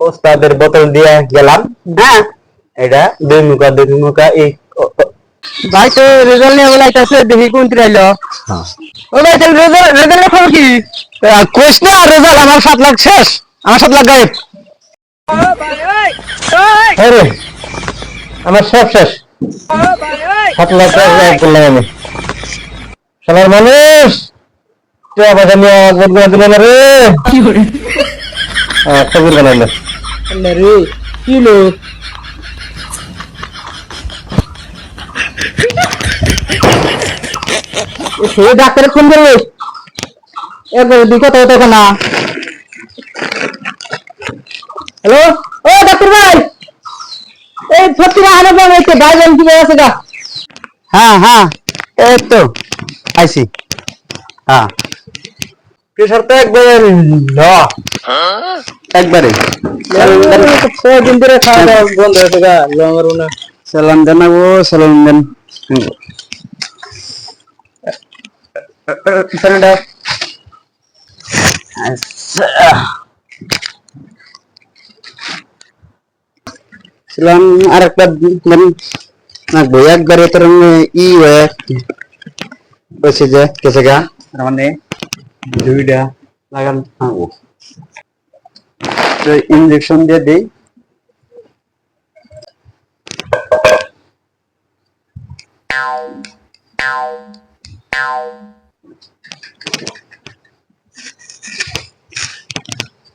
ওস্তাদের বোতল দিয়ে গেলাম। হ্যাঁ, এটা দুই মুখা এই ভাই তো রেজাল্ট নিয়ে বলে আইতাছে দেখি কোন আইলো। ও ভাই তাহলে রেজাল্ট খবর কি? কোশ না রেজাল্ট আমার 7 লাখ শেষ, আমার 7 লাখ গায়েব। আরে আমার সব শেষ, 7 লাখ টাকা করলাম আমি। শালার মানুষ টাকা পয়সা নিয়ে বদলা দিল না রে। খবর বানাইলো রে কি লোক সে ডাক্তারের ফোন করবে একবার দুই কথা হতো না। হ্যালো, ও ডাক্তার ভাই, এই সত্যি না হারে বল এই ভাইজান কি আছে গা? হ্যাঁ হ্যাঁ, এই তো আইছি। হ্যাঁ, প্রেশার তো একবারে ল, একবারে 6 দিন ধরে খাওয়া দাওয়া বন্ধ হয়েছে গা। লঙ্গর না সালাম দেন গো, সালাম দেন। সালাম আর একটা না গো, একবারে তোর ই হয়ে বসে যে কেসে গা মানে দুইটা লাগান থাকবো, তো ইনজেকশন দিয়ে দিই।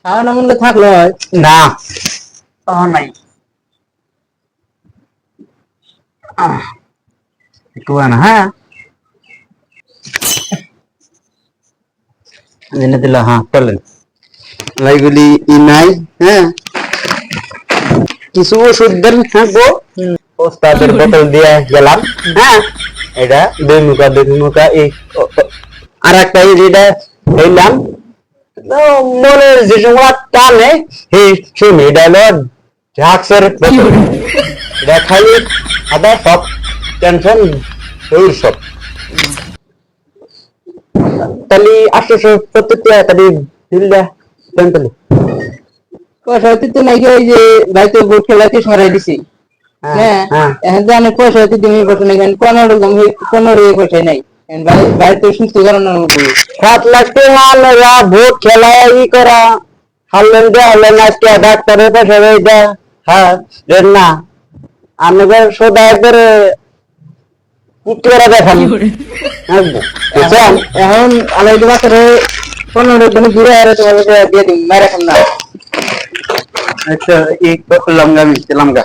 খাওয়া না মূল্য থাকলো না নাই একটু না। হ্যাঁ জেনে দিল। হ্যাঁ চলেন, এইগুলি ই নাই। হ্যাঁ, কিছু ওষুধ দেন থাকবো, ওস্তাদের বোতল দিয়ে গেলাম। হ্যাঁ, এটা দুই মুখা এই আর একটা এটা দিলাম। মনে যে সময় টানে শুনি এটা হলো ড্রাগসের বোতল। এটা খালি আদা সব টেনশন দূর সব। তাহলে 870 টাকা তাহলে দিল্লা টেম্পল পয়সা দিতে নাকি ওই যে ভাই তো বোর্ড খেলাতে সরাই দিছি। হ্যাঁ এখন জানে পয়সা দিতে আমি বসে নাই, 15 পয়সা নাই ভাই। ভাই তো সুস্থ করানোর মতো 7 লাখ টাকা ভোট খেলা ই করা হারলেন যে হারলেন, আজকে ডাক্তারের পয়সা দেয়। হ্যাঁ না আমাদের সোদা একবারে পুত্রা দেখান। এখন আলাইদু বাচ্চারে 15 দিন ঘুরে আর তোমাকে দিয়ে দিন মার এখন না। আচ্ছা এই লঙ্গা মিষ্টি লঙ্গা